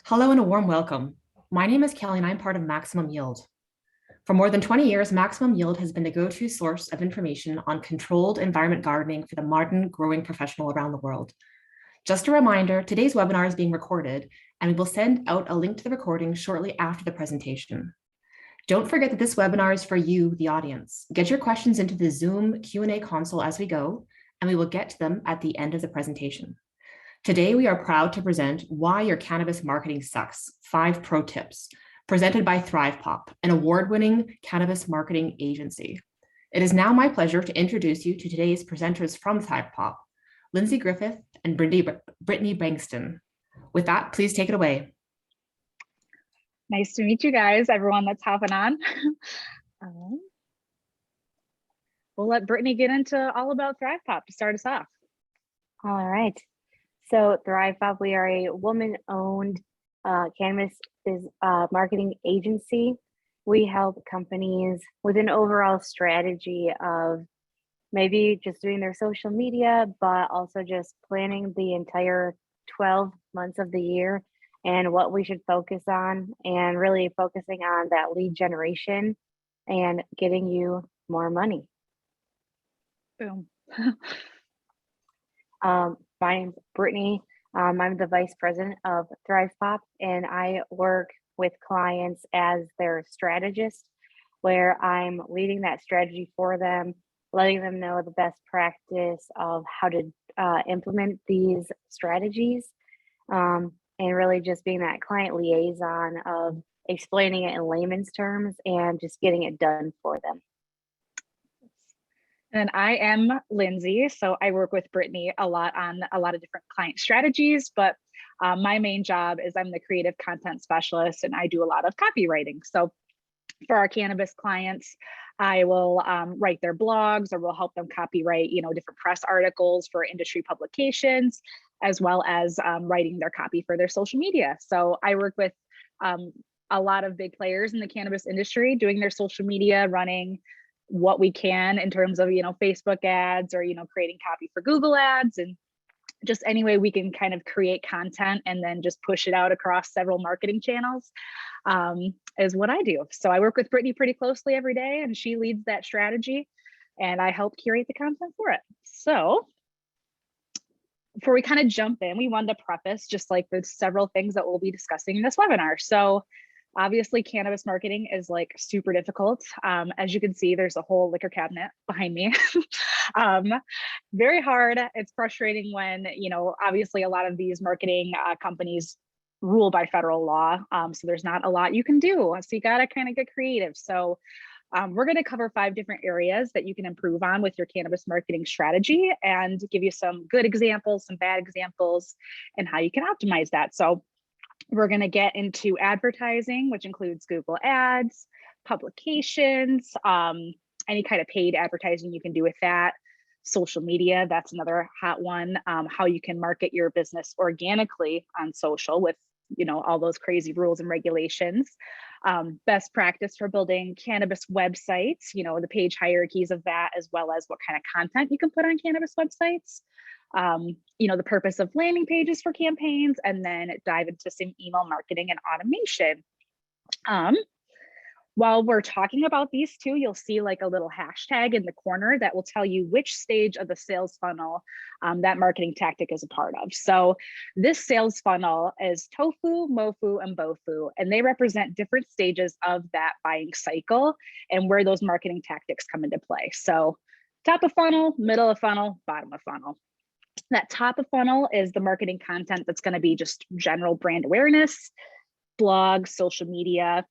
Hello and a warm welcome. My name is Kelly and I'm part of Maximum Yield. For more than 20 years, Maximum Yield has been the go-to source of information on controlled environment gardening for the modern growing professional around the world. Just a reminder, today's webinar is being recorded and we will send out a link to the recording shortly after the presentation. Don't forget that this webinar is for you, the audience. Get your questions into the Zoom Q&A console as we go, and we will get to them at the end of the presentation. Today, we are proud to present Why Your Cannabis Marketing Sucks, 5 Pro Tips, presented by ThrivePOP, an award-winning cannabis marketing agency. It is now my pleasure to introduce you to today's presenters from ThrivePOP, Lindsay Griffith and Brittany Bankston. With that, please take it away. Nice to meet you guys, everyone that's hopping on. We'll let Brittany get into all about ThrivePOP to start us off. All right. So ThrivePOP, we are a woman-owned cannabis marketing agency. We help companies with an overall strategy of maybe just doing their social media, but also just planning the entire 12 months of the year and what we should focus on, and really focusing on that lead generation and getting you more money. Boom. My name's Brittany. I'm the vice president of ThrivePOP, and I work with clients as their strategist, where I'm leading that strategy for them, letting them know the best practice of how to implement these strategies, and really just being that client liaison of explaining it in layman's terms and just getting it done for them. And I am Lindsay, so I work with Brittany a lot on a lot of different client strategies, but my main job is I'm the creative content specialist and I do a lot of copywriting. So for our cannabis clients, I will write their blogs, or we'll help them copyright, different press articles for industry publications, as well as writing their copy for their social media. So I work with a lot of big players in the cannabis industry doing their social media, running what we can in terms of, Facebook ads, or, creating copy for Google ads, and just any way we can kind of create content and then just push it out across several marketing channels is what I do. So I work with Brittany pretty closely every day, and she leads that strategy and I help curate the content for it. So before we kind of jump in, we wanted to preface just like the several things that we'll be discussing in this webinar. So obviously, cannabis marketing is like super difficult. As you can see, there's a whole liquor cabinet behind me. Very hard. It's frustrating when, obviously a lot of these marketing companies rule by federal law. So there's not a lot you can do. So you got to kind of get creative. So we're going to cover 5 different areas that you can improve on with your cannabis marketing strategy, and give you some good examples, some bad examples, and how you can optimize that. So we're going to get into advertising, which includes Google ads, publications, any kind of paid advertising you can do with that. Social media, that's another hot one. How you can market your business organically on social with, all those crazy rules and regulations. Best practice for building cannabis websites, the page hierarchies of that, as well as what kind of content you can put on cannabis websites. The purpose of landing pages for campaigns, and then dive into some email marketing and automation. While we're talking about these two, you'll see like a little hashtag in the corner that will tell you which stage of the sales funnel that marketing tactic is a part of. So this sales funnel is tofu, mofu, and bofu, and they represent different stages of that buying cycle and where those marketing tactics come into play. So top of funnel, middle of funnel, bottom of funnel. That top of funnel is the marketing content that's going to be just general brand awareness, blogs, social media.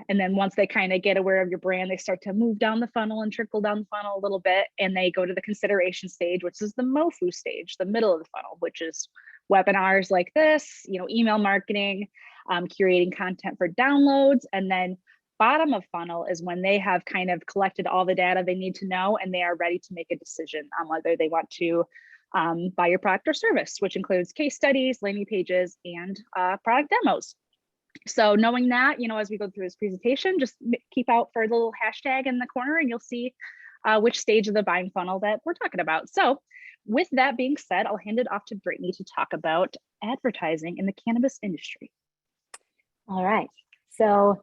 And then once they kind of get aware of your brand, they start to move down the funnel and trickle down the funnel a little bit. And they go to the consideration stage, which is the MOFU stage, the middle of the funnel, which is webinars like this, email marketing, curating content for downloads. And then bottom of funnel is when they have kind of collected all the data they need to know, and they are ready to make a decision on whether they want to buy your product or service, which includes case studies, landing pages, and product demos. So knowing that, as we go through this presentation, just keep out for the little hashtag in the corner, and you'll see which stage of the buying funnel that we're talking about. So with that being said, I'll hand it off to Brittany to talk about advertising in the cannabis industry. All right. So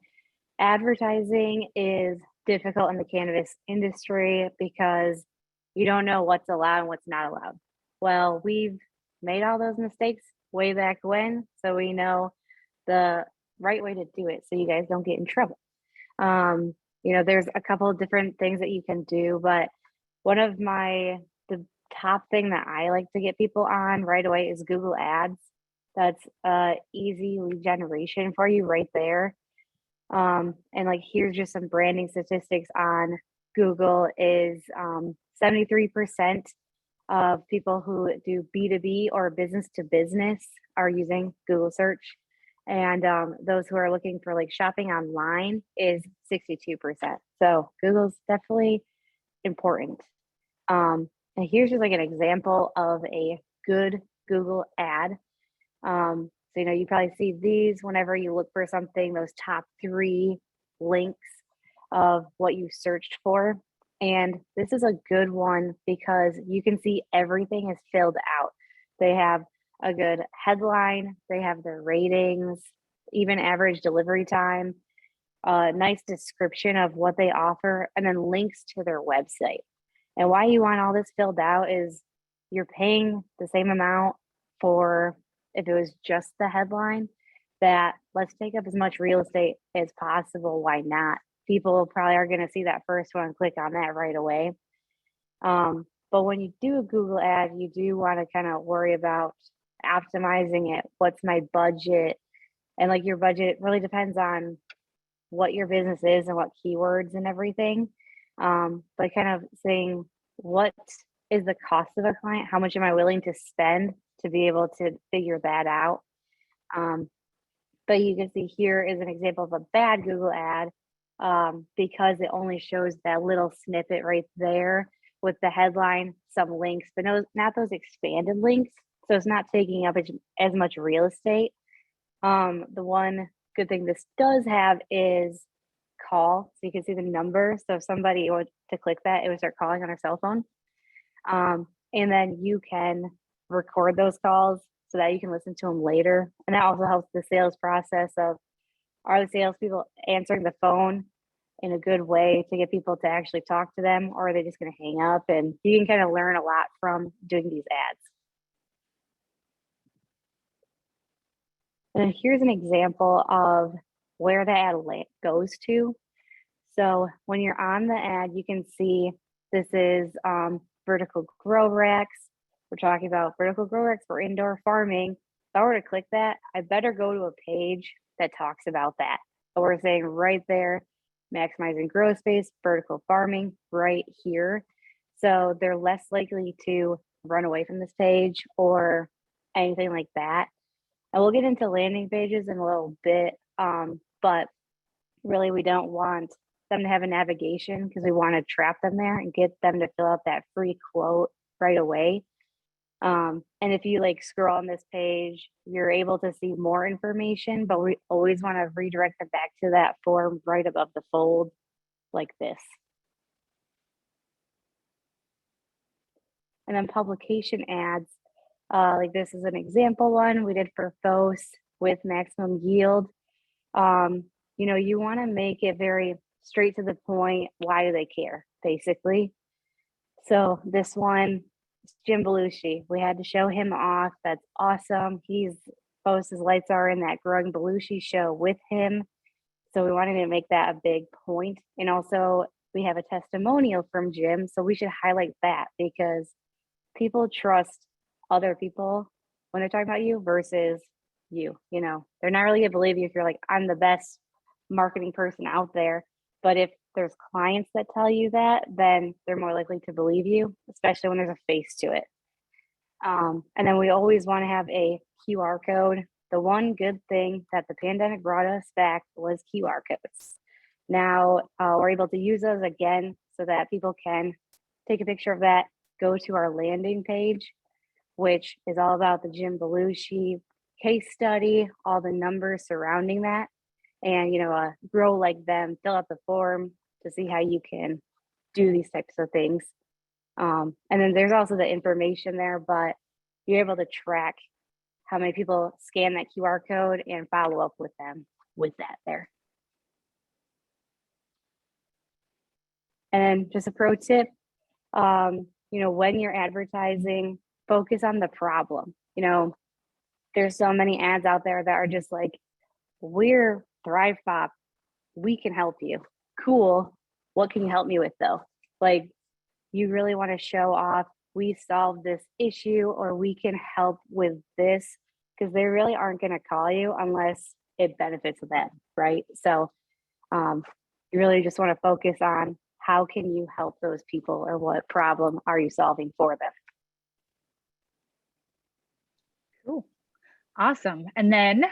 advertising is difficult in the cannabis industry because you don't know what's allowed and what's not allowed. Well, we've made all those mistakes way back when, so we know the right way to do it so you guys don't get in trouble. There's a couple of different things that you can do, but one of the top thing that I like to get people on right away is Google Ads. That's easy lead generation for you right there. And like, here's just some branding statistics on Google is 73% of people who do B2B or business to business are using Google search. And those who are looking for like shopping online is 62%. So Google's definitely important. And here's just like an example of a good Google ad. So, you probably see these whenever you look for something, those top 3 links of what you searched for. And this is a good one because you can see everything is filled out. They have a good headline, they have their ratings, even average delivery time, a nice description of what they offer, and then links to their website. And why you want all this filled out is you're paying the same amount for, if it was just the headline, that let's take up as much real estate as possible. Why not? People probably are going to see that first one and click on that right away. But when you do a Google ad, you do want to kind of worry about optimizing it. What's my budget? And like, your budget really depends on what your business is and what keywords and everything. But kind of saying, what is the cost of a client? How much am I willing to spend to be able to figure that out? But you can see here is an example of a bad Google ad because it only shows that little snippet right there with the headline, some links, but no, not those expanded links. So it's not taking up as much real estate. The one good thing this does have is call. So you can see the number. So if somebody were to click that, it would start calling on their cell phone. And then you can record those calls so that you can listen to them later. And that also helps the sales process of, are the salespeople answering the phone in a good way to get people to actually talk to them, or are they just going to hang up? And you can kind of learn a lot from doing these ads. And here's an example of where the ad goes to. So when you're on the ad, you can see this is vertical grow racks. We're talking about vertical grow racks for indoor farming. If I were to click that, I better go to a page that talks about that. So we're saying right there, maximizing grow space, vertical farming right here. So they're less likely to run away from this page or anything like that. And we'll get into landing pages in a little bit, but really we don't want them to have a navigation because we want to trap them there and get them to fill out that free quote right away. And if you like scroll on this page, you're able to see more information, but we always want to redirect them back to that form right above the fold like this. And then publication ads, like this is an example one we did for FOS with maximum yield. You want to make it very straight to the point. Why do they care, basically? So this one, Jim Belushi, we had to show him off. That's awesome. FOS's lights are in that Growing Belushi show with him. So we wanted to make that a big point. And also we have a testimonial from Jim. So we should highlight that because people trust other people when they're talking about you versus you. They're not really gonna believe you if you're like, I'm the best marketing person out there. But if there's clients that tell you that, then they're more likely to believe you, especially when there's a face to it. And then we always want to have a QR code. The one good thing that the pandemic brought us back was QR codes. Now we're able to use those again so that people can take a picture of that, go to our landing page, which is all about the Jim Belushi case study, all the numbers surrounding that, and grow like them, fill out the form to see how you can do these types of things. And then there's also the information there, but you're able to track how many people scan that QR code and follow up with them. with that there. And just a pro tip, when you're advertising, focus on the problem. There's so many ads out there that are just like, we're ThrivePOP, we can help you. Cool. What can you help me with though? Like, you really want to show off, we solved this issue, or we can help with this, because they really aren't going to call you unless it benefits them, right? So you really just want to focus on how can you help those people, or what problem are you solving for them? Cool. Awesome. And then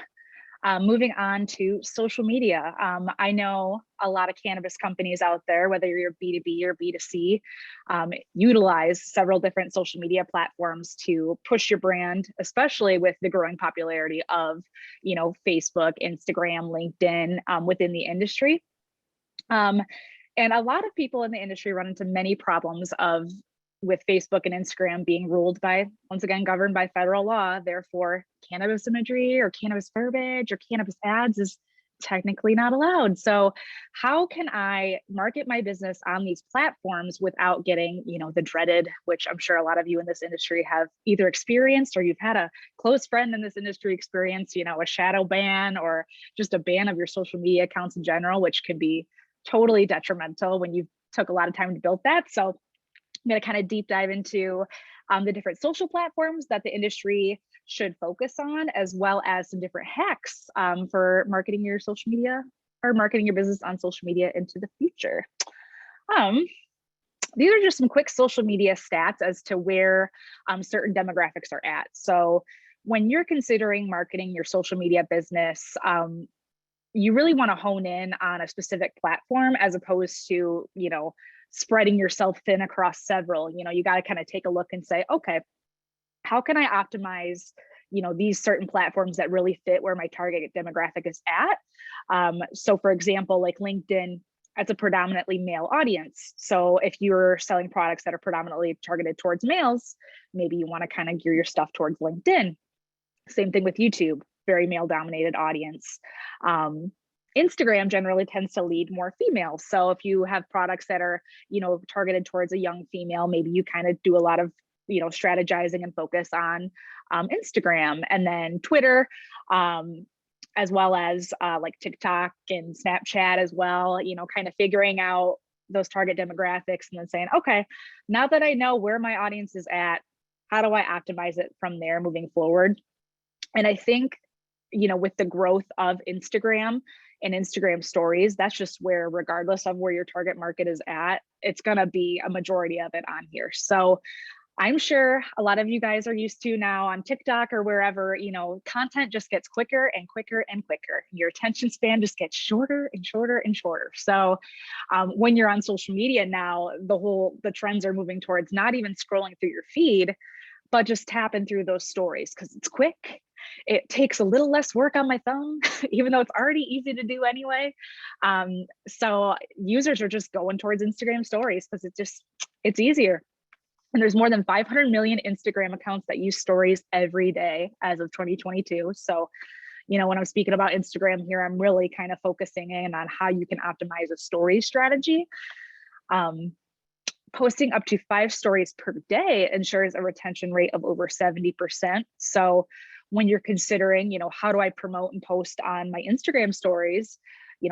moving on to social media. I know a lot of cannabis companies out there, whether you're B2B or B2C, utilize several different social media platforms to push your brand, especially with the growing popularity of, Facebook, Instagram, LinkedIn within the industry. And a lot of people in the industry run into many problems with Facebook and Instagram being ruled by, once again, governed by federal law. Therefore, cannabis imagery or cannabis verbiage or cannabis ads is technically not allowed. So how can I market my business on these platforms without getting, the dreaded, which I'm sure a lot of you in this industry have either experienced, or you've had a close friend in this industry experience, a shadow ban or just a ban of your social media accounts in general, which can be totally detrimental when you took a lot of time to build that. So I'm going to kind of deep dive into the different social platforms that the industry should focus on, as well as some different hacks for marketing your social media or marketing your business on social media into the future. These are just some quick social media stats as to where certain demographics are at. So when you're considering marketing your social media business, you really want to hone in on a specific platform as opposed to, spreading yourself thin across several. You got to kind of take a look and say, okay, how can I optimize, these certain platforms that really fit where my target demographic is at? So for example, like LinkedIn, that's a predominantly male audience. So if you're selling products that are predominantly targeted towards males, maybe you want to kind of gear your stuff towards LinkedIn. Same thing with YouTube, very male dominated audience. Instagram generally tends to lead more females. So if you have products that are, targeted towards a young female, maybe you kind of do a lot of, strategizing and focus on Instagram, and then Twitter, as well as like TikTok and Snapchat as well, kind of figuring out those target demographics and then saying, okay, now that I know where my audience is at, how do I optimize it from there moving forward? And I think, with the growth of Instagram and Instagram stories, that's just where, regardless of where your target market is at, it's going to be a majority of it on here. So I'm sure a lot of you guys are used to now on TikTok or wherever, content just gets quicker and quicker and quicker. Your attention span just gets shorter and shorter and shorter. So when you're on social media now, the trends are moving towards not even scrolling through your feed, but just tapping through those stories because it's quick. It takes a little less work on my thumb, even though it's already easy to do anyway. So users are just going towards Instagram stories because it's easier. And there's more than 500 million Instagram accounts that use stories every day as of 2022. So, when I'm speaking about Instagram here, I'm really kind of focusing in on how you can optimize a story strategy. Posting up to 5 stories per day ensures a retention rate of over 70%. So when you're considering, how do I promote and post on my Instagram stories,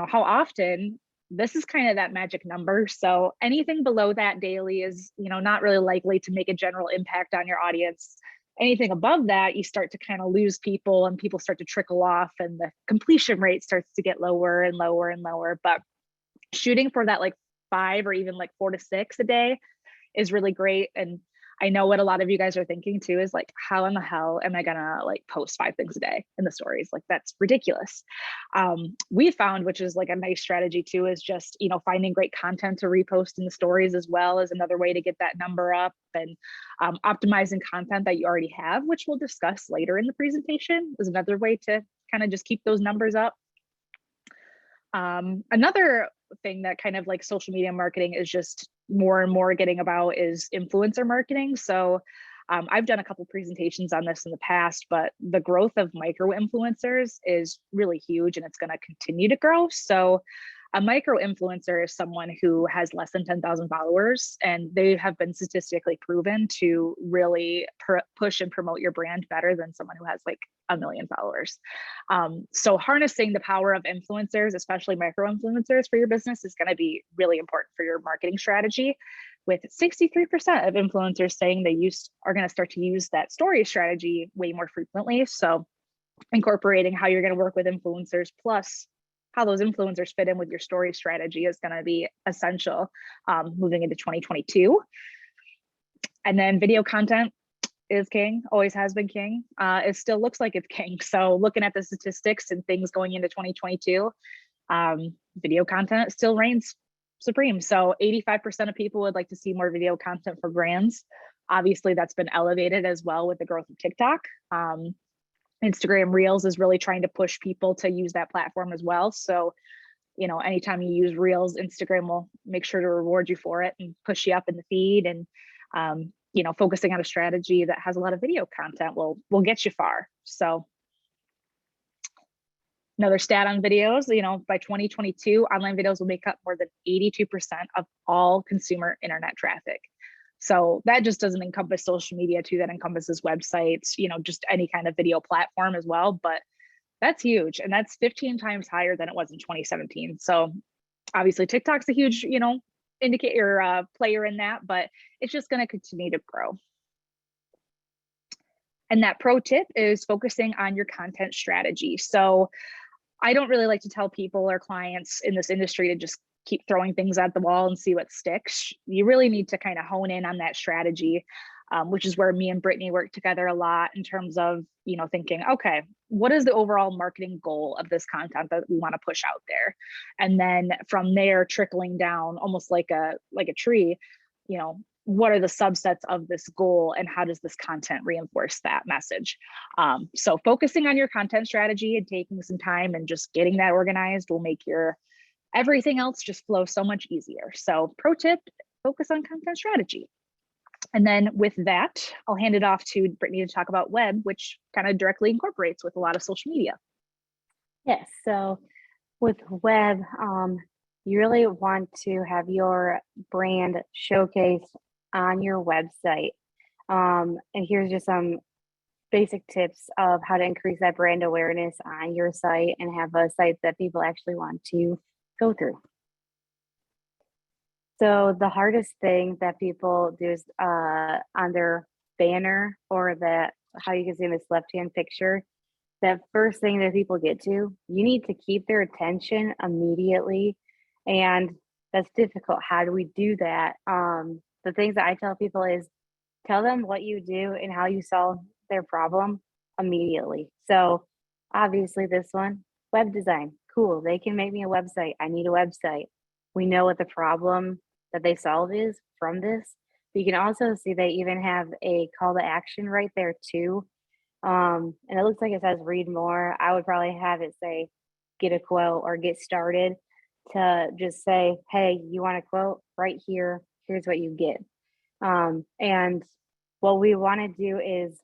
how often, this is kind of that magic number. So anything below that daily is, not really likely to make a general impact on your audience. Anything above that, you start to kind of lose people and people start to trickle off and the completion rate starts to get lower and lower and lower. But shooting for that like 5 or even like 4 to 6 a day is really great. And I know what a lot of you guys are thinking too is like, how in the hell am I gonna like post 5 things a day in the stories? Like that's ridiculous. We found, which is like a nice strategy too, is just, finding great content to repost in the stories as well as another way to get that number up, and optimizing content that you already have, which we'll discuss later in the presentation, is another way to kind of just keep those numbers up. Another thing that kind of like social media marketing is just more and more getting about is influencer marketing. So I've done a couple presentations on this in the past, but the growth of micro influencers is really huge and it's going to continue to grow. So a micro influencer is someone who has less than 10,000 followers, and they have been statistically proven to really push and promote your brand better than someone who has like 1 million followers. So harnessing the power of influencers, especially micro influencers for your business, is going to be really important for your marketing strategy, with 63% of influencers saying they are going to start to use that story strategy way more frequently. So incorporating how you're going to work with influencers plus how those influencers fit in with your story strategy is going to be essential moving into 2022. And then video content is king, always has been king. It still looks like it's king. So looking at the statistics and things going into 2022, video content still reigns supreme. So 85% of people would like to see more video content for brands. Obviously, that's been elevated as well with the growth of TikTok. Instagram Reels is really trying to push people to use that platform as well. So, you know, anytime you use Reels, Instagram will make sure to reward you for it and push you up in the feed. And, you know, focusing on a strategy that has a lot of video content will get you far. So another stat on videos, you know, by 2022, online videos will make up more than 82% of all consumer internet traffic. So that just doesn't encompass social media too, that encompasses websites, you know, just any kind of video platform as well. But that's huge. And that's 15 times higher than it was in 2017. So obviously TikTok's a huge, you know, indicator player in that, but it's just going to continue to grow. And that pro tip is focusing on your content strategy. So I don't really like to tell people or clients in this industry to just keep throwing things at the wall and see what sticks. You really need to kind of hone in on that strategy, which is where me and Brittany work together a lot in terms of, you know, thinking, okay, what is the overall marketing goal of this content that we want to push out there? And then from there, trickling down almost like a tree, you know, what are the subsets of this goal and how does this content reinforce that message? So focusing on your content strategy and taking some time and just getting that organized will make your everything else just flow so much easier. So pro tip, focus on content strategy. And then with that, I'll hand it off to Brittany to talk about web, which kind of directly incorporates with a lot of social media. Yes, so with web, you really want to have your brand showcased on your website. And here's just some basic tips of how to increase that brand awareness on your site and have a site that people actually want to go through. So the hardest thing that people do is on their banner, or that, how you can see in this left-hand picture, that first thing that people get to, you need to keep their attention immediately. And that's difficult. How do we do that? The things that I tell people is tell them what you do and how you solve their problem immediately. So obviously this one, web design, cool. They can make me a website. I need a website. We know what the problem that they solve is from this. But you can also see they even have a call to action right there too. And it looks like it says read more. I would probably have it say get a quote or get started, to just say, hey, you want a quote right here? Here's what you get. And what we want to do is,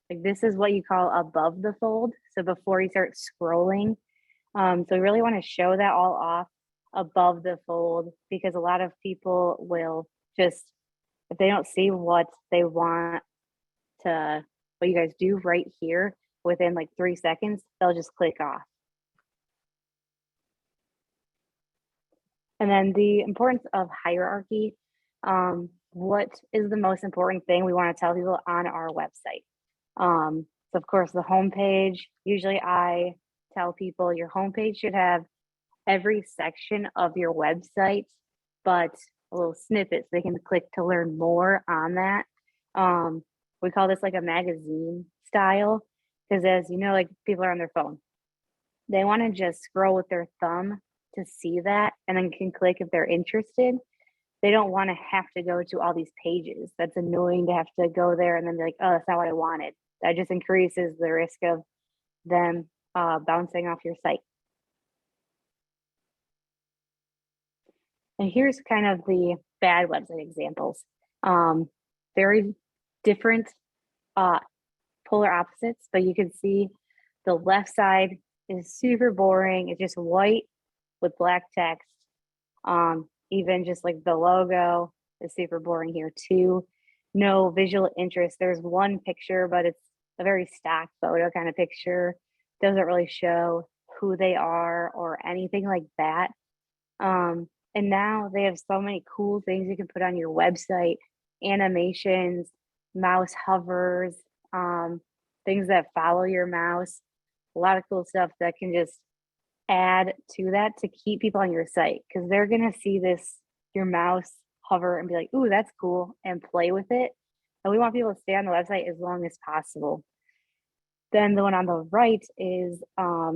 like, this is what you call above the fold. So before you start scrolling, so we really want to show that all off above the fold, because a lot of people will just, if they don't see what they want to, what you guys do right here within like 3 seconds, they'll just click off. And then the importance of hierarchy. What is the most important thing we want to tell people on our website? So of course, the homepage. Usually I tell people your homepage should have every section of your website, but a little snippet so they can click to learn more on that. We call this like a magazine style, because as you know, like, people are on their phone. They want to just scroll with their thumb to see that and then can click if they're interested. They don't want to have to go to all these pages. That's annoying to have to go there and then be like, oh, that's not what I wanted. That just increases the risk of them bouncing off your site. And here's kind of the bad website examples. Very different polar opposites, but you can see the left side is super boring. It's just white with black text. Even just like the logo is super boring here too. No visual interest. There's one picture, but it's a very stock photo kind of picture. Doesn't really show who they are or anything like that. And now they have so many cool things you can put on your website, animations, mouse hovers, things that follow your mouse, a lot of cool stuff that can just add to that to keep people on your site, because they're going to see this, your mouse hover and be like, ooh, that's cool, and play with it. And we want people to stay on the website as long as possible. Then the one on the right is a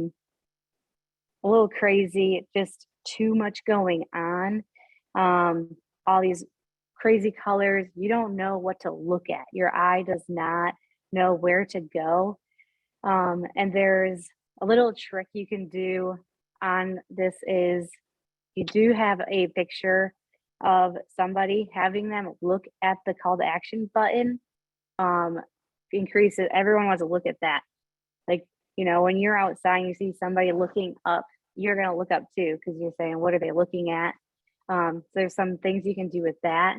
little crazy, just too much going on. All these crazy colors. You don't know what to look at. Your eye does not know where to go. And there's a little trick you can do on this is you do have a picture of somebody, having them look at the call to action button increases. Everyone wants to look at that. Like, you know, when you're outside and you see somebody looking up, you're going to look up too, because you're saying, what are they looking at? So there's some things you can do with that,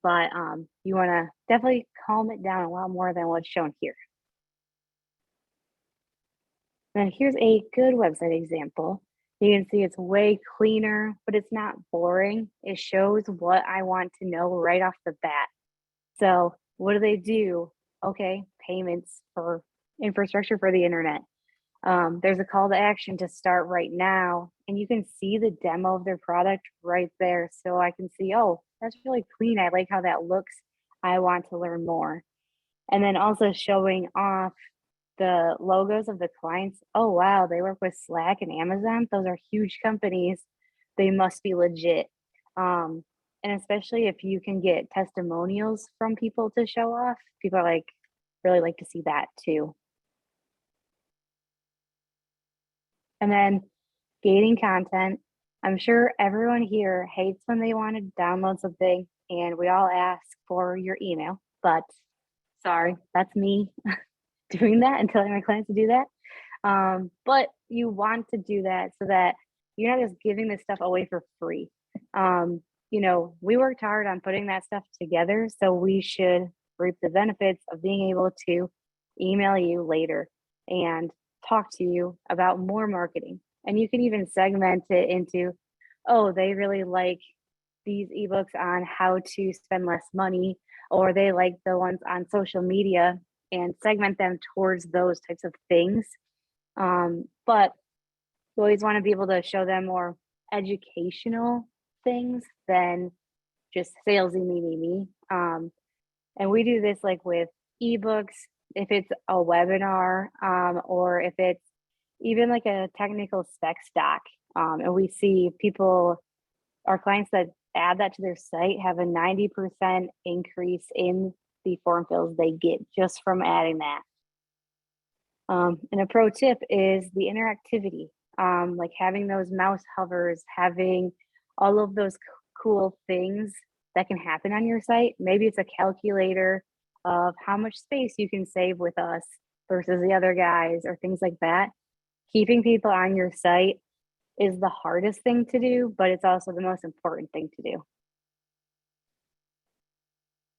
but you want to definitely calm it down a lot more than what's shown here. And here's a good website example. You can see it's way cleaner, but it's not boring. It shows what I want to know right off the bat. So what do? Okay, payments for infrastructure for the internet. There's a call to action to start right now, and you can see the demo of their product right there. So I can see, oh, that's really clean. I like how that looks. I want to learn more. And then also showing off the logos of the clients. Oh, wow, they work with Slack and Amazon. Those are huge companies. They must be legit. And especially if you can get testimonials from people to show off, people are like, really like to see that too. And then gating content. I'm sure everyone here hates when they want to download something and we all ask for your email, but sorry, that's me doing that and telling my clients to do that. But you want to do that so that you're not just giving this stuff away for free. You know, we worked hard on putting that stuff together, so we should reap the benefits of being able to email you later and talk to you about more marketing. And you can even segment it into, oh, they really like these ebooks on how to spend less money, or they like the ones on social media, and segment them towards those types of things. But you always want to be able to show them more educational things than just salesy me. And we do this like with ebooks, if it's a webinar, or if it's even like a technical spec stock. And we see people, our clients that add that to their site have a 90% increase in the form fills they get just from adding that. And a pro tip is the interactivity, like having those mouse hovers, having all of those cool things that can happen on your site. Maybe it's a calculator of how much space you can save with us versus the other guys, or things like that. Keeping people on your site is the hardest thing to do, but it's also the most important thing to do.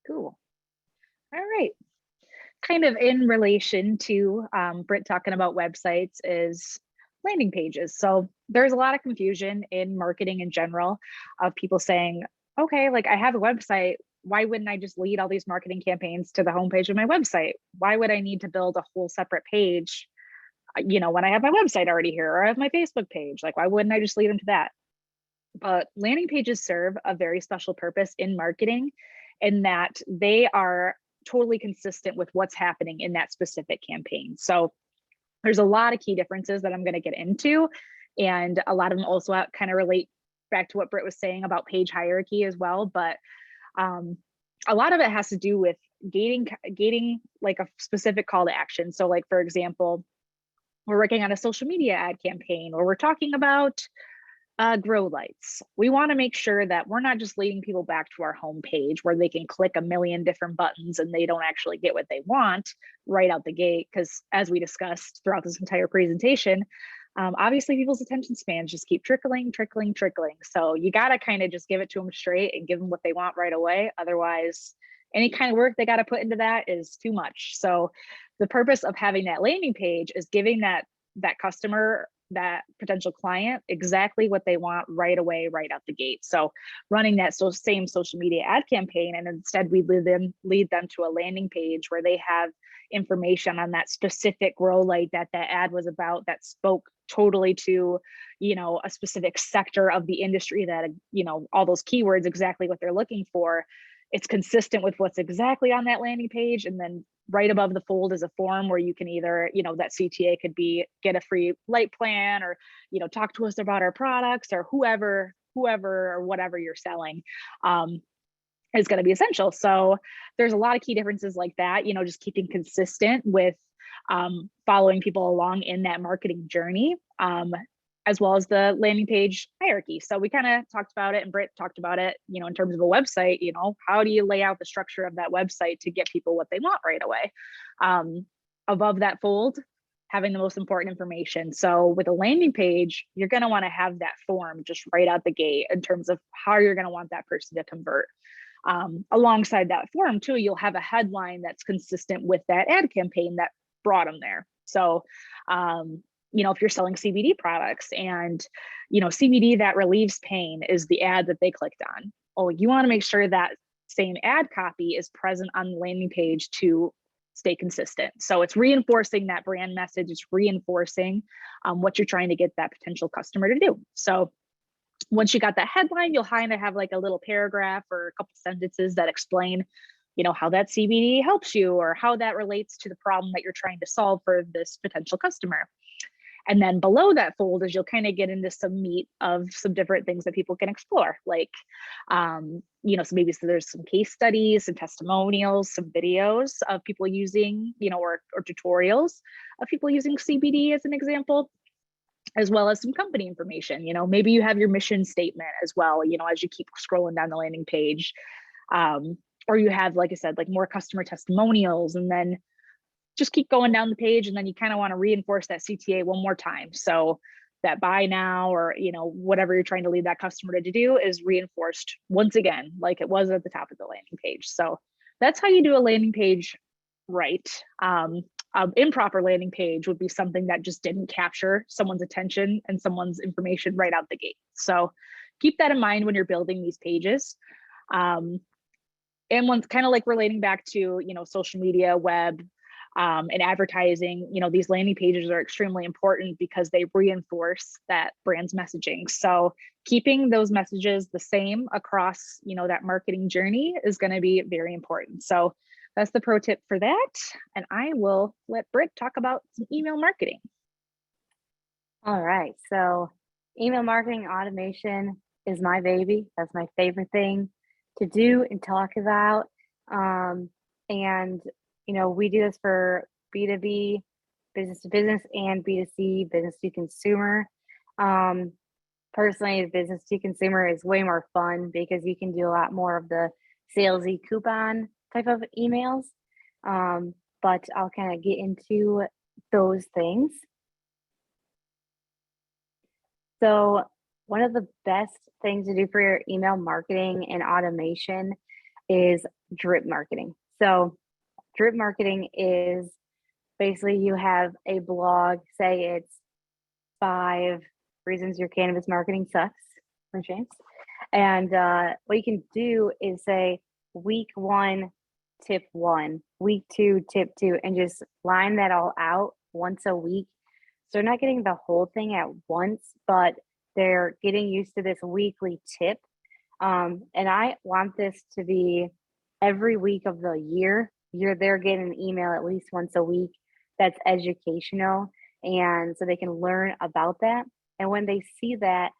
Cool. All right. Kind of in relation to Britt talking about websites is landing pages. So there's a lot of confusion in marketing in general of people saying, okay, like I have a website. Why wouldn't I just lead all these marketing campaigns to the homepage of my website? Why would I need to build a whole separate page, you know, when I have my website already here, or I have my Facebook page? Like, why wouldn't I just lead them to that? But landing pages serve a very special purpose in marketing, in that they are totally consistent with what's happening in that specific campaign. So there's a lot of key differences that I'm going to get into, and a lot of them also kind of relate back to what Britt was saying about page hierarchy as well. But a lot of it has to do with gating like a specific call to action. So like, for example, we're working on a social media ad campaign, or we're talking about Grow lights. We want to make sure that we're not just leading people back to our home page where they can click a million different buttons and they don't actually get what they want right out the gate. Because as we discussed throughout this entire presentation, obviously people's attention spans just keep trickling. So you got to kind of just give it to them straight and give them what they want right away. Otherwise, any kind of work they got to put into that is too much. So the purpose of having that landing page is giving that customer, that potential client, exactly what they want right away, right out the gate. So running that same social media ad campaign, and instead we lead them to a landing page where they have information on that specific grow light that ad was about, that spoke totally to, a specific sector of the industry, that, all those keywords, exactly what they're looking for. It's consistent with what's exactly on that landing page. And then right above the fold is a form where you can either, that CTA could be get a free light plan, or, talk to us about our products, or whoever or whatever you're selling is going to be essential. So there's a lot of key differences like that, just keeping consistent with following people along in that marketing journey, as well as the landing page hierarchy. So we kind of talked about it, and Britt talked about it, in terms of a website, how do you lay out the structure of that website to get people what they want right away? Above that fold, having the most important information. So with a landing page, you're going to want to have that form just right out the gate in terms of how you're going to want that person to convert. Alongside that form too, you'll have a headline that's consistent with that ad campaign that brought them there. So, if you're selling CBD products and, CBD that relieves pain is the ad that they clicked on. Oh, you want to make sure that same ad copy is present on the landing page to stay consistent. So it's reinforcing that brand message. It's reinforcing what you're trying to get that potential customer to do. So once you got that headline, you'll kind of have like a little paragraph or a couple sentences that explain, how that CBD helps you, or how that relates to the problem that you're trying to solve for this potential customer. And then below that fold is you'll kind of get into some meat of some different things that people can explore, like, so there's some case studies, some testimonials, some videos of people using, or tutorials of people using CBD as an example, as well as some company information. Maybe you have your mission statement as well, as you keep scrolling down the landing page, or you have, like I said, like more customer testimonials, and then just keep going down the page, and then you kind of want to reinforce that CTA one more time. So that buy now, or, whatever you're trying to lead that customer to do is reinforced once again, like it was at the top of the landing page. So that's how you do a landing page right. Improper landing page would be something that just didn't capture someone's attention and someone's information right out the gate. So keep that in mind when you're building these pages. And one's kind of like relating back to, social media, web, and advertising, these landing pages are extremely important because they reinforce that brand's messaging. So keeping those messages the same across, that marketing journey is going to be very important. So that's the pro tip for that. And I will let Britt talk about some email marketing. All right. So email marketing automation is my baby. That's my favorite thing to do and talk about. And we do this for B2B, business to business, and B2C, business to consumer. Personally, business to consumer is way more fun because you can do a lot more of the salesy coupon type of emails. But I'll kind of get into those things. So one of the best things to do for your email marketing and automation is drip marketing. So drip marketing is basically you have a blog, say it's 5 reasons your cannabis marketing sucks, for chance. And what you can do is say week 1, tip 1, week 2, tip 2, and just line that all out once a week. So they're not getting the whole thing at once, but they're getting used to this weekly tip. And I want this to be every week of the year. They're getting an email at least once a week that's educational, and so they can learn about that. And when they see that,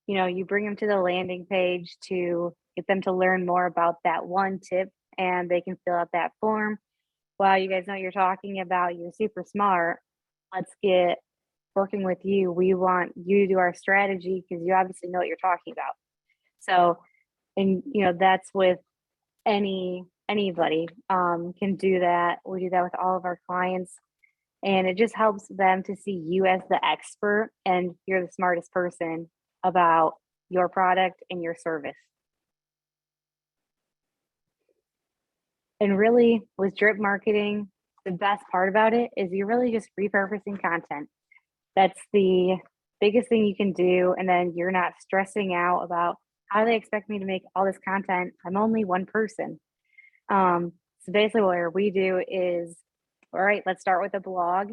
you bring them to the landing page to get them to learn more about that one tip, and they can fill out that form. Well, you guys know what you're talking about. You're super smart. Let's get working with you, we want you to do our strategy because you obviously know what you're talking about. So, and that's with anybody can do that. We do that with all of our clients, and it just helps them to see you as the expert and you're the smartest person about your product and your service. And really, with drip marketing, the best part about it is you're really just repurposing content. That's the biggest thing you can do. And then you're not stressing out about how they expect me to make all this content. I'm only one person. So basically what we do is, all right, let's start with a blog.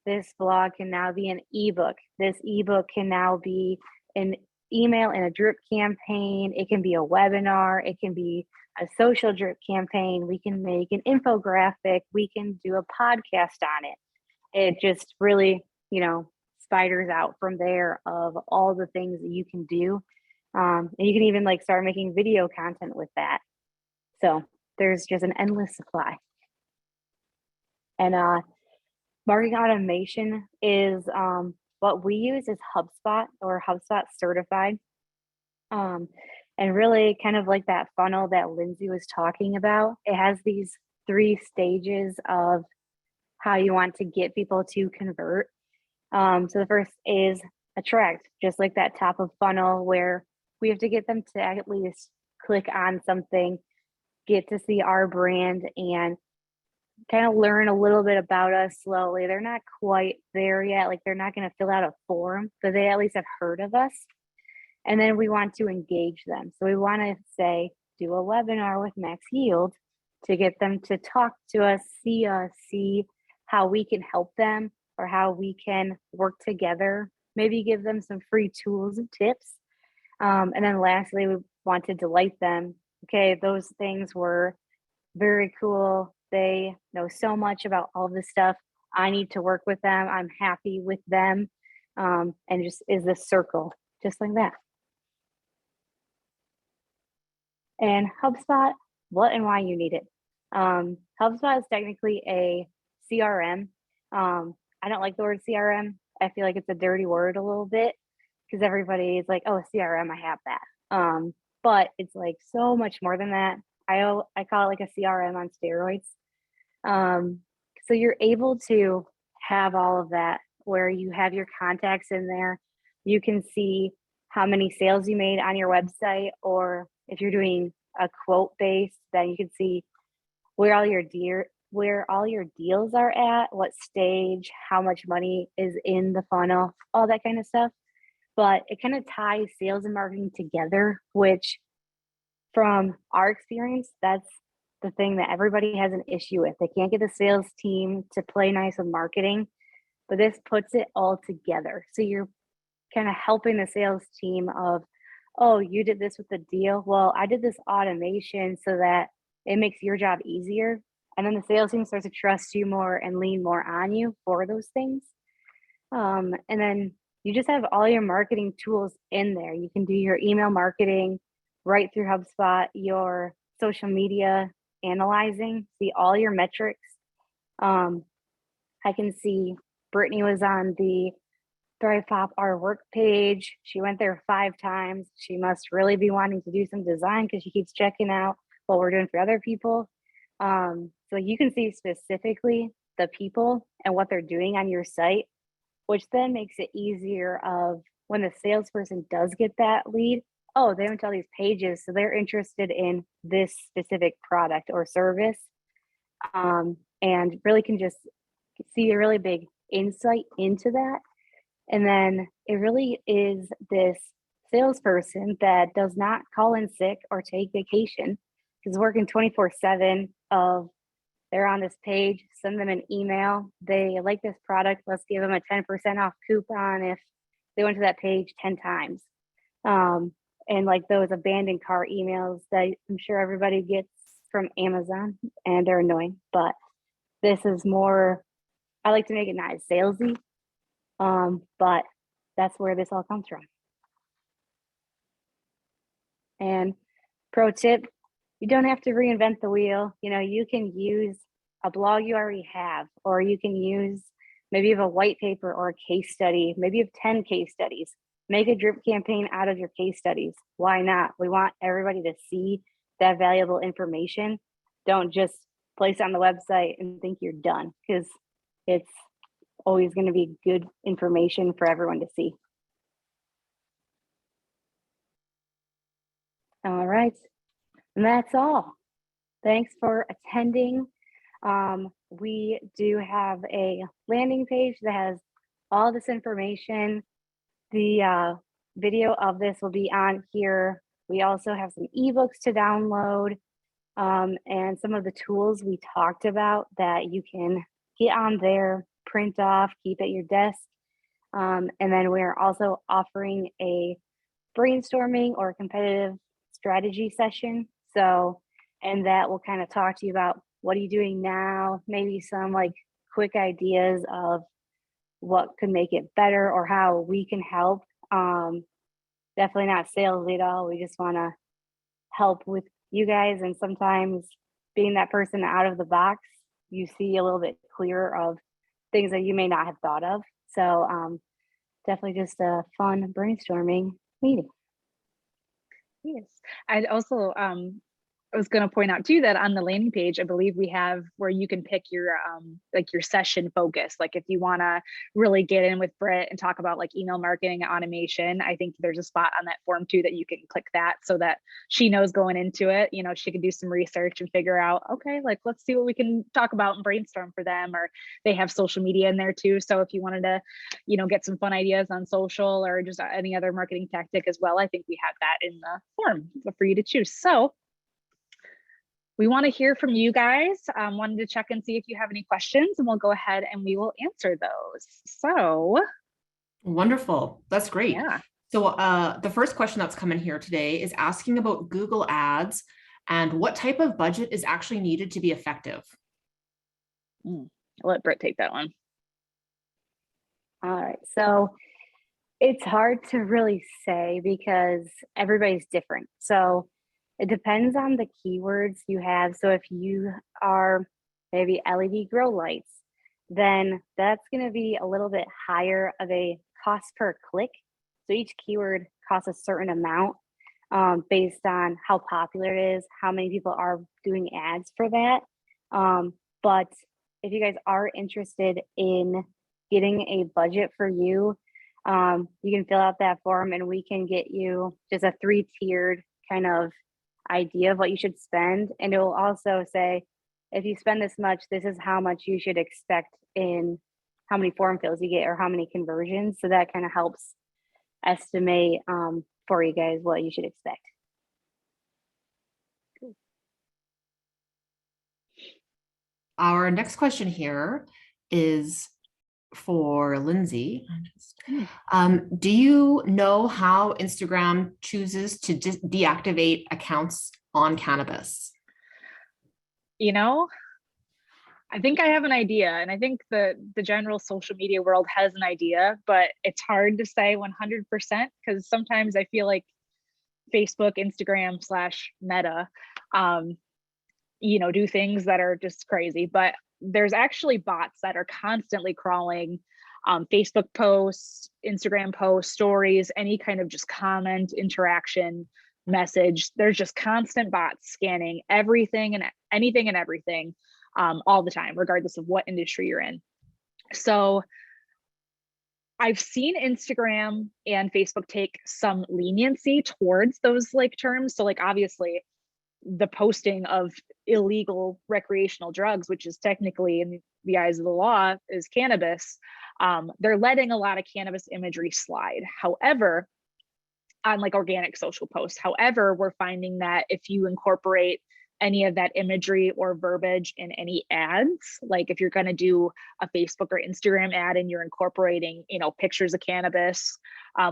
This blog can now be an ebook. This ebook can now be an email and a drip campaign. It can be a webinar. It can be a social drip campaign. We can make an infographic. We can do a podcast on it. It just really, spiders out from there of all the things that you can do. And you can even start making video content with that. So there's just an endless supply. And marketing automation is what we use is Hubspot or Hubspot certified. And really kind of like that funnel that Lindsay was talking about, it has these 3 stages of how you want to get people to convert. So the first is attract, just like that top of funnel where we have to get them to at least click on something, get to see our brand and kind of learn a little bit about us slowly. They're not quite there yet. They're not going to fill out a form, but they at least have heard of us. And then we want to engage them. So we want to say, do a webinar with Max Yield to get them to talk to us, see how we can help them or how we can work together, maybe give them some free tools and tips. And then lastly, we want to delight them. Okay, those things were very cool. They know so much about all this stuff. I need to work with them. I'm happy with them. And just is this circle, just like that. And HubSpot, what and why you need it. HubSpot is technically a CRM. I don't like the word CRM. I feel like it's a dirty word a little bit because everybody is like, oh, CRM, I have that. But it's so much more than that. I call it a CRM on steroids. So you're able to have all of that where you have your contacts in there. You can see how many sales you made on your website, or if you're doing a quote base, then you can see where all your deals are at, what stage, how much money is in the funnel, all that kind of stuff. But it kind of ties sales and marketing together, which from our experience, that's the thing that everybody has an issue with. They can't get the sales team to play nice with marketing, but this puts it all together. So you're kind of helping the sales team of, oh, you did this with the deal. Well, I did this automation so that it makes your job easier. And then the sales team starts to trust you more and lean more on you for those things. And then you just have all your marketing tools in there. You can do your email marketing right through HubSpot, your social media analyzing, see all your metrics. I can see Brittany was on the ThrivePOP our work page. She went there 5 times. She must really be wanting to do some design because she keeps checking out what we're doing for other people. So you can see specifically the people and what they're doing on your site, which then makes it easier of when the salesperson does get that lead, oh, they went to all these pages, so they're interested in this specific product or service, and really can just see a really big insight into that. And then it really is this salesperson that does not call in sick or take vacation, is working 24/7 of they're on this page, send them an email. They like this product. Let's give them a 10% off coupon if they went to that page 10 times. And those abandoned cart emails that I'm sure everybody gets from Amazon, and they're annoying, but this is more, I like to make it not as salesy. But that's where this all comes from. And pro tip, you don't have to reinvent the wheel. You can use a blog you already have, or you can use Maybe you have a white paper or a case study. Maybe you have 10 case studies. Make a drip campaign out of your case studies. Why not? We want everybody to see that valuable information. Don't just place it on the website and think you're done, because it's always going to be good information for everyone to see. All right, and that's all. Thanks for attending. We do have a landing page that has all this information. The video of this will be on here. We also have some ebooks to download, and some of the tools we talked about that you can get on there, print off, keep at your desk. And then we're also offering a brainstorming or competitive strategy session. So, and that will kind of talk to you about what are you doing now, maybe some like quick ideas of what could make it better or how we can help. Definitely not salesy at all. We just want to help with you guys. And sometimes being that person out of the box, you see a little bit clearer of things that you may not have thought of. So definitely just a fun brainstorming meeting. Yes, I'd also I was going to point out too that on the landing page, I believe we have where you can pick your like your session focus. Like if you want to really get in with Britt and talk about like email marketing and automation, I think there's a spot on that form too that you can click that so that she knows going into it, you know, she can do some research and figure out, okay, like let's see what we can talk about and brainstorm for them. Or they have social media in there too. So if you wanted to, you know, get some fun ideas on social or just any other marketing tactic as well, I think we have that in the form for you to choose. So we want to hear from you guys. Wanted to check and see if you have any questions, and we'll go ahead and we will answer those. So wonderful. That's great. Yeah. So the first question that's coming here today is asking about Google Ads and what type of budget is actually needed to be effective. I'll let Britt take that one. All right. So it's hard to really say because everybody's different. So it depends on the keywords you have. So if you are maybe LED grow lights, then that's going to be a little bit higher of a cost per click. So each keyword costs a certain amount based on how popular it is, how many people are doing ads for that. But if you guys are interested in getting a budget for you, you can fill out that form and we can get you just a 3-tiered kind of idea of what you should spend. And it will also say, if you spend this much, this is how much you should expect in how many form fills you get or how many conversions. So that kind of helps estimate for you guys what you should expect. Our next question here is for Lindsay. Do you know how Instagram chooses to deactivate accounts on Cannabis? You know, I think I have an idea, and I think the general social media world has an idea, but it's hard to say 100% because sometimes I feel like Facebook, Instagram / Meta, you know, do things that are just crazy. But there's actually bots that are constantly crawling Facebook posts, Instagram posts, stories, any kind of just comment, interaction, message. There's just constant bots scanning everything and anything and everything all the time, regardless of what industry you're in. So I've seen Instagram and Facebook take some leniency towards those like terms. So like obviously the posting of illegal recreational drugs, which is technically in the eyes of the law is cannabis, they're letting a lot of cannabis imagery slide. However, on like organic social posts, however, we're finding that if you incorporate any of that imagery or verbiage in any ads, like if you're going to do a Facebook or Instagram ad and you're incorporating, you know, pictures of cannabis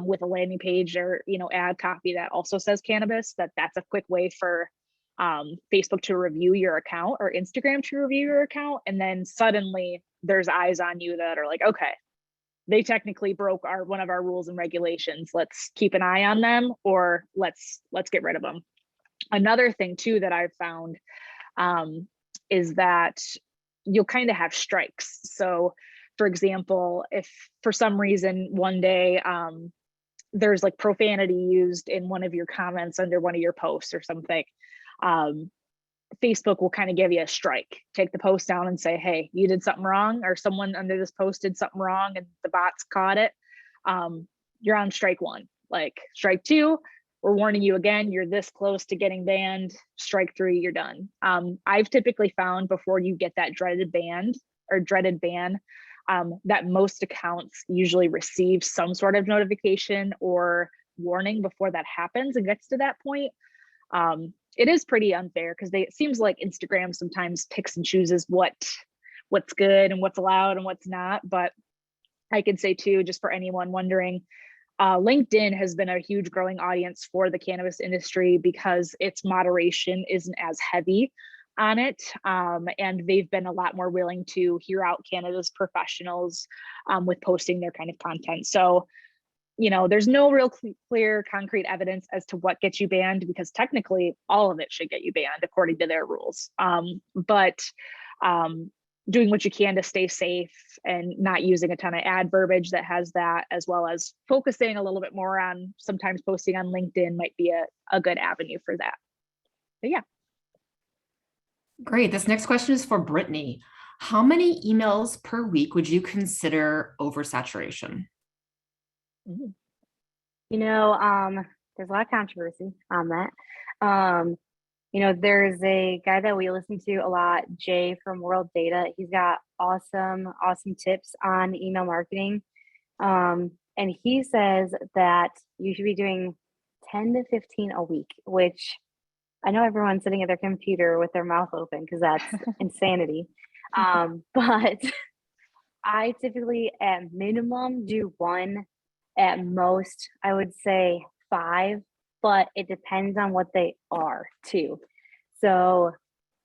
with a landing page or, you know, ad copy that also says cannabis, that's a quick way for Facebook to review your account or Instagram to review your account. And then suddenly there's eyes on you that are like, okay, they technically broke one of our rules and regulations. Let's keep an eye on them, or let's get rid of them. Another thing too that I've found is that you'll kind of have strikes. So for example, if for some reason one day there's like profanity used in one of your comments under one of your posts or something, Facebook will kind of give you a strike, take the post down and say, hey, you did something wrong, or someone under this post did something wrong and the bots caught it. You're on strike one. Like strike two, we're warning you again, you're this close to getting banned. Strike three, you're done. I've typically found before you get that dreaded ban, that most accounts usually receive some sort of notification or warning before that happens and gets to that point. It is pretty unfair because it seems like Instagram sometimes picks and chooses what's good and what's allowed and what's not. But I could say too, just for anyone wondering, LinkedIn has been a huge growing audience for the cannabis industry because its moderation isn't as heavy on it. And they've been a lot more willing to hear out cannabis professionals with posting their kind of content. So, there's no real clear concrete evidence as to what gets you banned, because technically all of it should get you banned according to their rules. But doing what you can to stay safe and not using a ton of ad verbiage that has that, as well as focusing a little bit more on sometimes posting on LinkedIn might be a good avenue for that. But yeah. Great. This next question is for Brittany. How many emails per week would you consider oversaturation? There's a lot of controversy on that. There's a guy that we listen to a lot, Jay from World Data. He's got awesome tips on email marketing. And he says that you should be doing 10 to 15 a week, which I know everyone's sitting at their computer with their mouth open because that's insanity. But I typically at minimum do one, at most I would say 5, but it depends on what they are too. So,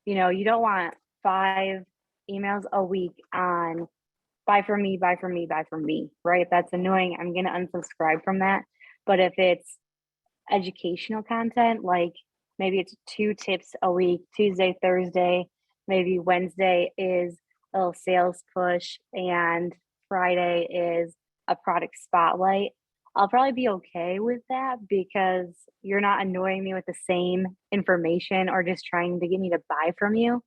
you don't want 5 emails a week on buy from me, right? That's annoying. I'm going to unsubscribe from that. But if it's educational content, like maybe it's 2 tips a week, Tuesday, Thursday, maybe Wednesday is a little sales push, and Friday is a product spotlight, I'll probably be okay with that because you're not annoying me with the same information or just trying to get me to buy from you.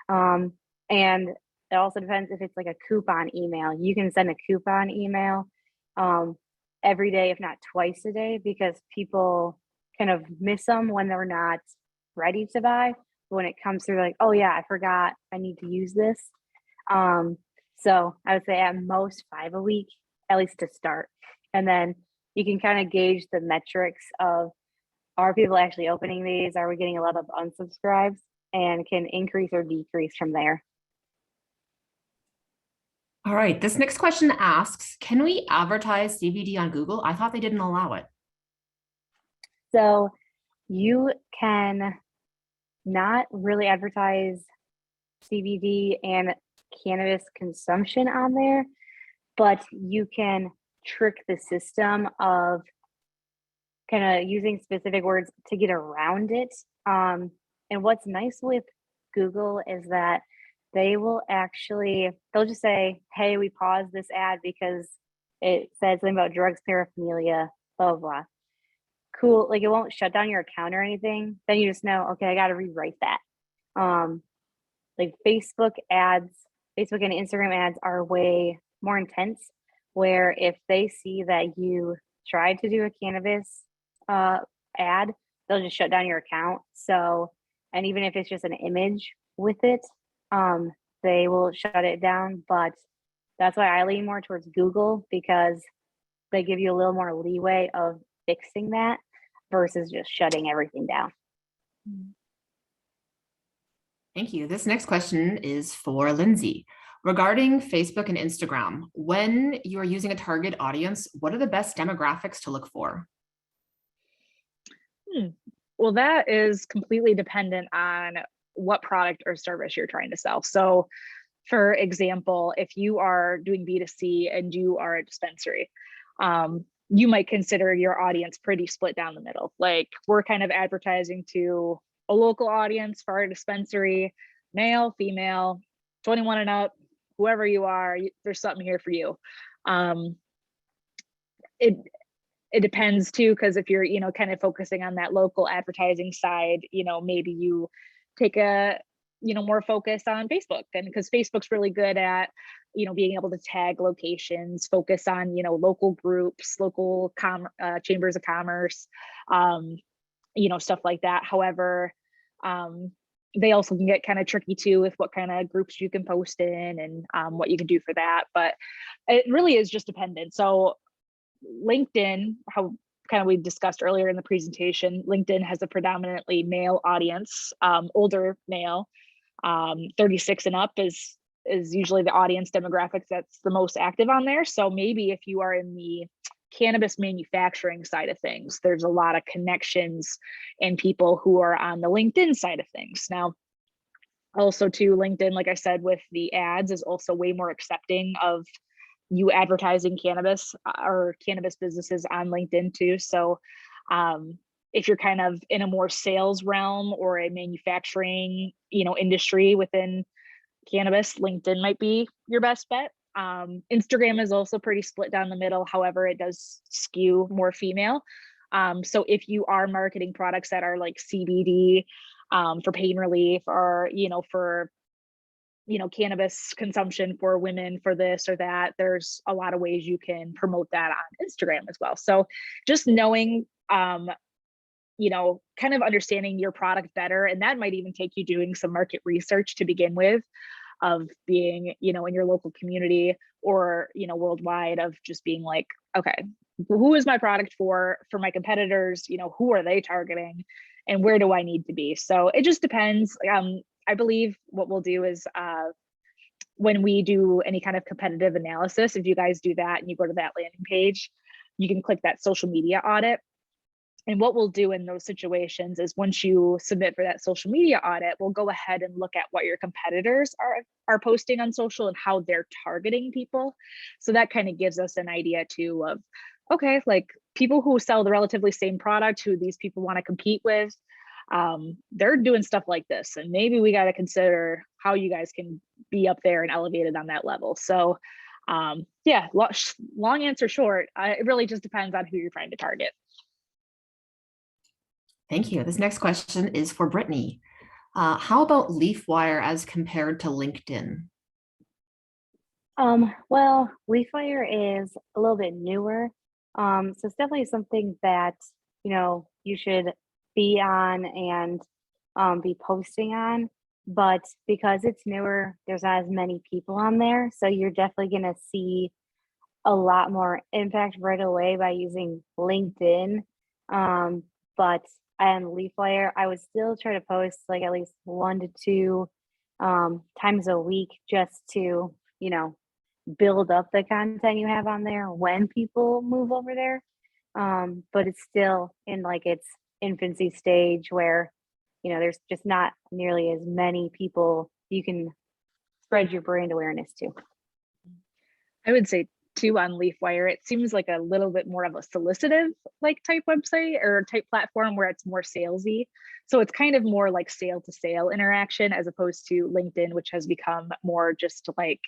And it also depends if it's like a coupon email. You can send a coupon email every day, if not twice a day, because people kind of miss them when they're not ready to buy. When it comes through, like, oh yeah, I forgot I need to use this. So I would say at most 5 a week, at least to start. And then you can kind of gauge the metrics of, are people actually opening these? Are we getting a lot of unsubscribes? And can increase or decrease from there. All right, this next question asks, can we advertise DVD on Google? I thought they didn't allow it. So you can not really advertise CBD and cannabis consumption on there, but you can trick the system of kind of using specific words to get around it. And what's nice with Google is that they'll just say, hey, we paused this ad because it said something about drugs, paraphernalia, blah, blah, blah. Cool. Like, it won't shut down your account or anything. Then you just know, okay, I got to rewrite that. Like Facebook and Instagram ads are way more intense, where if they see that you tried to do a cannabis ad, they'll just shut down your account. So, and even if it's just an image with it, they will shut it down. But that's why I lean more towards Google, because they give you a little more leeway of fixing that versus just shutting everything down. Thank you. This next question is for Lindsay. Regarding Facebook and Instagram, when you are using a target audience, what are the best demographics to look for? Well, that is completely dependent on what product or service you're trying to sell. So, for example, if you are doing B2C and you are a dispensary, you might consider your audience pretty split down the middle. Like, we're kind of advertising to a local audience for our dispensary, male, female, 21 and up, whoever you are, there's something here for you. It depends too, because if you're, kind of focusing on that local advertising side, maybe you take a, more focus on Facebook, and because Facebook's really good at, being able to tag locations, focus on, local groups, local chambers of commerce, stuff like that. However, they also can get kind of tricky too with what kind of groups you can post in and what you can do for that. But it really is just dependent. So LinkedIn, how kind of we discussed earlier in the presentation, LinkedIn has a predominantly male audience, older male, 36 and up is usually the audience demographics that's the most active on there. So maybe if you are in the cannabis manufacturing side of things, there's a lot of connections and people who are on the LinkedIn side of things. Now, also too, LinkedIn, like I said, with the ads is also way more accepting of you advertising cannabis or cannabis businesses on LinkedIn too. So if you're kind of in a more sales realm or a manufacturing, industry within cannabis, LinkedIn might be your best bet. Instagram is also pretty split down the middle. However, it does skew more female. So if you are marketing products that are like CBD for pain relief, or, for cannabis consumption for women for this or that, there's a lot of ways you can promote that on Instagram as well. So just knowing, kind of understanding your product better, and that might even take you doing some market research to begin with, of being, in your local community or, worldwide, of just being like, okay, who is my product for my competitors? Who are they targeting and where do I need to be? So it just depends. I believe what we'll do is when we do any kind of competitive analysis, if you guys do that and you go to that landing page, you can click that social media audit. And what we'll do in those situations is once you submit for that social media audit, we'll go ahead and look at what your competitors are posting on social and how they're targeting people. So that kind of gives us an idea too of, okay, like people who sell the relatively same product, who these people want to compete with, they're doing stuff like this, and maybe we got to consider how you guys can be up there and elevated on that level. So yeah, long answer short, it really just depends on who you're trying to target. Thank you. This next question is for Brittany. How about LeafWire as compared to LinkedIn? Well, LeafWire is a little bit newer. So it's definitely something that, you should be on and be posting on. But because it's newer, there's not as many people on there. So you're definitely going to see a lot more impact right away by using LinkedIn. But on LeafWire, I would still try to post like at least 1 to 2 times a week, just to, build up the content you have on there when people move over there. But it's still in like its infancy stage where, there's just not nearly as many people you can spread your brand awareness to. I would say too, on LeafWire, it seems like a little bit more of a solicitive like type website or type platform where it's more salesy. So it's kind of more like sale to sale interaction, as opposed to LinkedIn, which has become more just like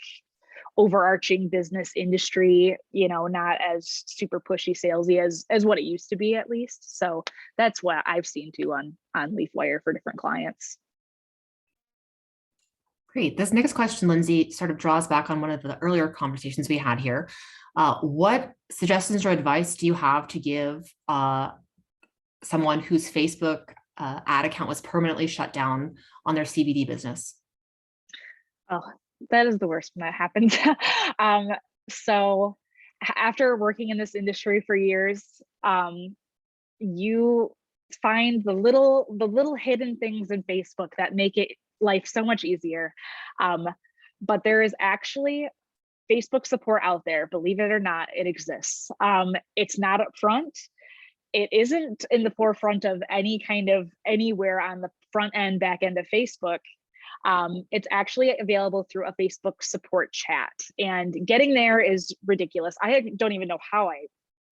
overarching business industry, not as super pushy salesy as what it used to be, at least. So that's what I've seen too on LeafWire for different clients. Great. This next question, Lindsay, sort of draws back on one of the earlier conversations we had here. What suggestions or advice do you have to give someone whose Facebook ad account was permanently shut down on their CBD business? Oh, that is the worst when that happens. So after working in this industry for years, you find the little hidden things in Facebook that make it life so much easier. But there is actually Facebook support out there. Believe it or not, it exists. It's not up front. It isn't in the forefront of any kind of anywhere on the front end, back end of Facebook. It's actually available through a Facebook support chat, and getting there is ridiculous. I don't even know how I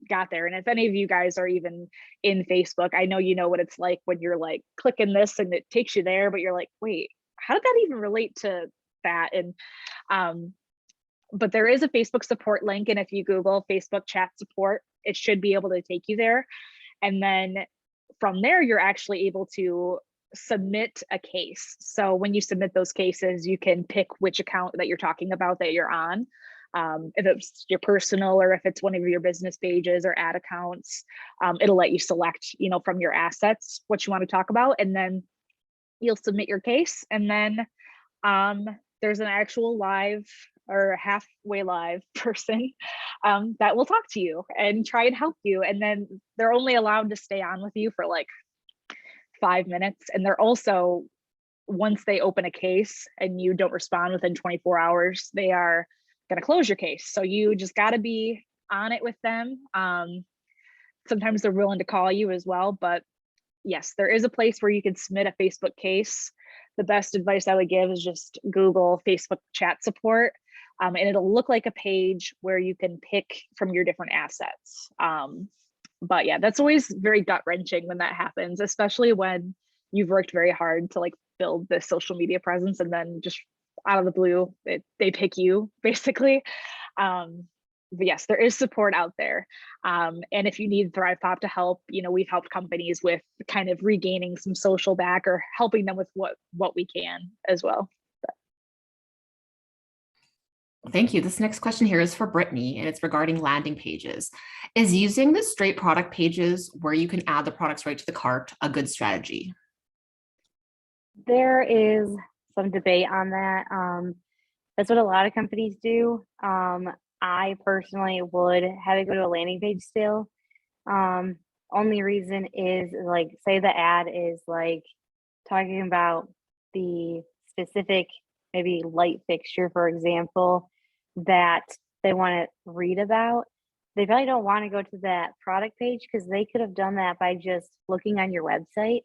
got there. And if any of you guys are even in Facebook, I know you know what it's like when you're like clicking this and it takes you there, but you're like, wait, how did that even relate to that? And but there is a Facebook support link. And if you Google Facebook chat support, it should be able to take you there. And then from there, you're actually able to submit a case. So when you submit those cases, you can pick which account that you're talking about that you're on. If it's your personal or if it's one of your business pages or ad accounts, it'll let you select, from your assets, what you want to talk about. And then you'll submit your case. And then there's an actual live or halfway live person that will talk to you and try and help you. And then they're only allowed to stay on with you for like 5 minutes. And they're also, once they open a case and you don't respond within 24 hours, they are going to close your case. So you just got to be on it with them. Sometimes they're willing to call you as well, but yes, there is a place where you can submit a Facebook case. The best advice I would give is just Google Facebook chat support, and it'll look like a page where you can pick from your different assets. But yeah, that's always very gut wrenching when that happens, especially when you've worked very hard to like build this social media presence and then just out of the blue, they pick you basically. But yes, there is support out there. And if you need ThrivePOP to help, we've helped companies with kind of regaining some social back or helping them with what we can as well. Thank you. This next question here is for Brittany, and it's regarding landing pages. Is using the straight product pages where you can add the products right to the cart a good strategy? There is some debate on that. That's what a lot of companies do. I personally would have it go to a landing page still. Only reason is like, say the ad is like talking about the specific maybe light fixture, for example, that they want to read about. They probably don't want to go to that product page because they could have done that by just looking on your website.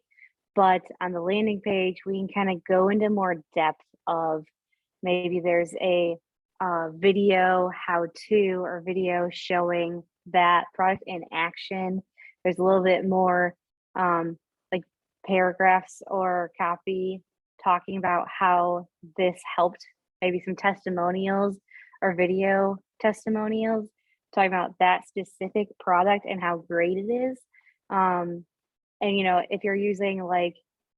But on the landing page, we can kind of go into more depth of maybe there's a video how-to or video showing that product in action. There's a little bit more like paragraphs or copy talking about how this helped, maybe some testimonials or video testimonials talking about that specific product and how great it is. And if you're using like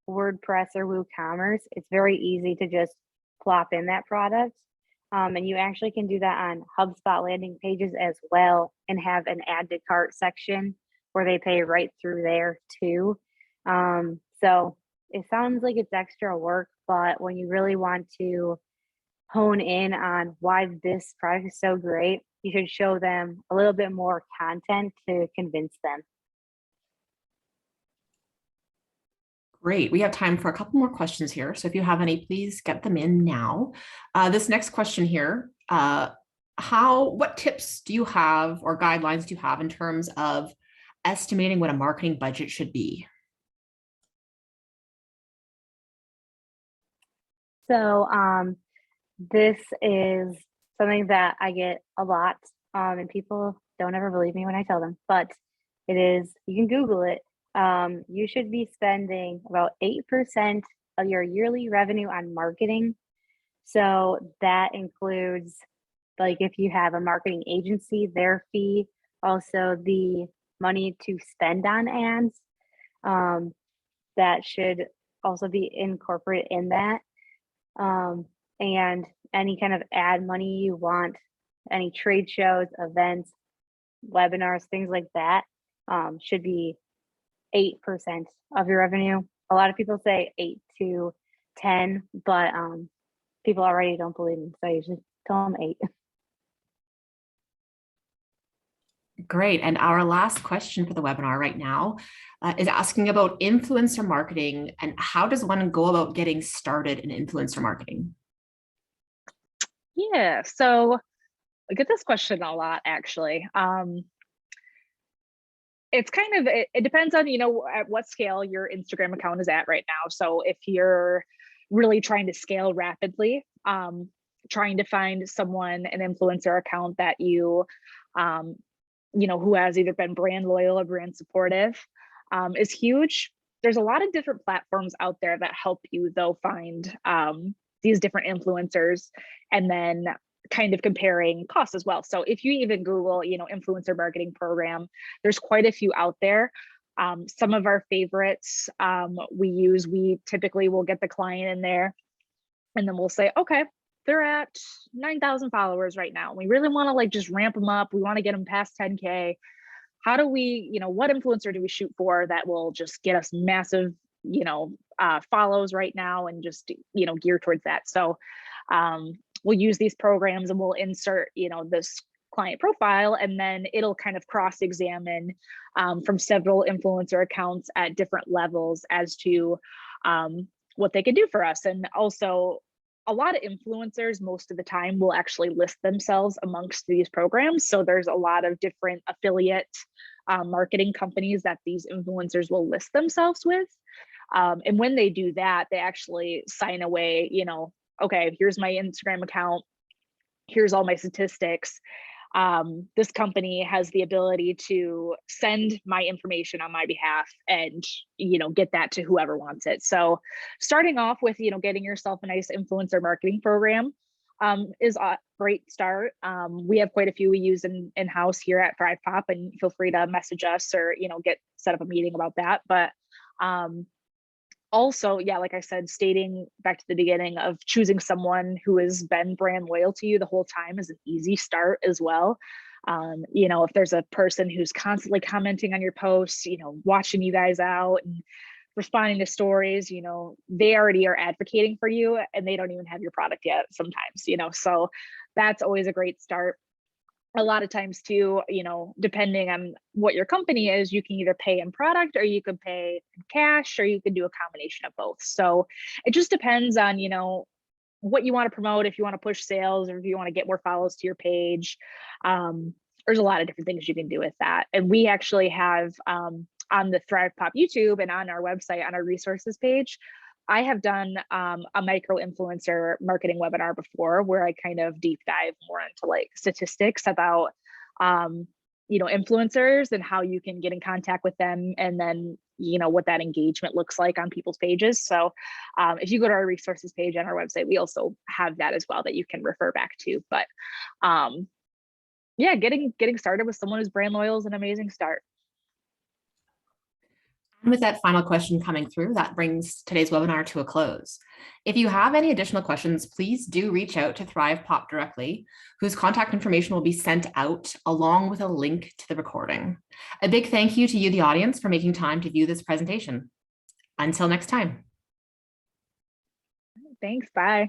WordPress or WooCommerce, it's very easy to just plop in that product. And you actually can do that on HubSpot landing pages as well and have an add to cart section where they pay right through there too. So it sounds like it's extra work, but when you really want to hone in on why this product is so great, you should show them a little bit more content to convince them. Great. We have time for a couple more questions here. So if you have any, please get them in now. This next question here, what tips do you have or guidelines do you have in terms of estimating what a marketing budget should be? So this is something that I get a lot, and people don't ever believe me when I tell them, but it is, you can Google it. You should be spending about 8% of your yearly revenue on marketing. So that includes, like, if you have a marketing agency, their fee, also the money to spend on ads, that should also be incorporated in that. And any kind of ad money you want, any trade shows, events, webinars, things like that, should be 8% of your revenue. A lot of people say 8 to 10, but people already don't believe me, so I usually tell them 8. Great. And our last question for the webinar right now is asking about influencer marketing and how does one go about getting started in influencer marketing? Yeah, so I get this question a lot, actually. It's kind of, it depends on, at what scale your Instagram account is at right now. So if you're really trying to scale rapidly, trying to find someone, an influencer account that you who has either been brand loyal or brand supportive, is huge. There's a lot of different platforms out there that help you though find these different influencers and then kind of comparing costs as well. So if you even Google, influencer marketing program, there's quite a few out there. Some of our favorites we typically will get the client in there and then we'll say, okay, they're at 9,000 followers right now. We really want to like just ramp them up. We want to get them past 10K. How do we, what influencer do we shoot for that will just get us massive, follows right now and just, gear towards that. So we'll use these programs and we'll insert, this client profile, and then it'll kind of cross-examine from several influencer accounts at different levels as to what they can do for us. And also a lot of influencers most of the time will actually list themselves amongst these programs. So there's a lot of different affiliate marketing companies that these influencers will list themselves with. And when they do that, they actually sign away, okay, here's my Instagram account, here's all my statistics. This company has the ability to send my information on my behalf and, get that to whoever wants it. So starting off with, getting yourself a nice influencer marketing program is a great start. We have quite a few we use in-house here at ThrivePOP, and feel free to message us or, set up a meeting about that. But also, yeah, like I said, stating back to the beginning of choosing someone who has been brand loyal to you the whole time is an easy start as well. If there's a person who's constantly commenting on your posts, watching you guys out and responding to stories, they already are advocating for you and they don't even have your product yet sometimes, so that's always a great start. A lot of times too, depending on what your company is, you can either pay in product or you can pay in cash, or you can do a combination of both. So it just depends on, what you want to promote, if you want to push sales or if you want to get more follows to your page. There's a lot of different things you can do with that. And we actually have on the ThrivePOP YouTube and on our website, on our resources page, I have done a micro influencer marketing webinar before where I kind of deep dive more into like statistics about, influencers and how you can get in contact with them, and then, what that engagement looks like on people's pages. So if you go to our resources page on our website, we also have that as well that you can refer back to. But yeah, getting started with someone who's brand loyal is an amazing start. And with that final question coming through, that brings today's webinar to a close. If you have any additional questions, please do reach out to ThrivePOP directly, whose contact information will be sent out along with a link to the recording. A big thank you to you, the audience, for making time to view this presentation. Until next time. Thanks. Bye.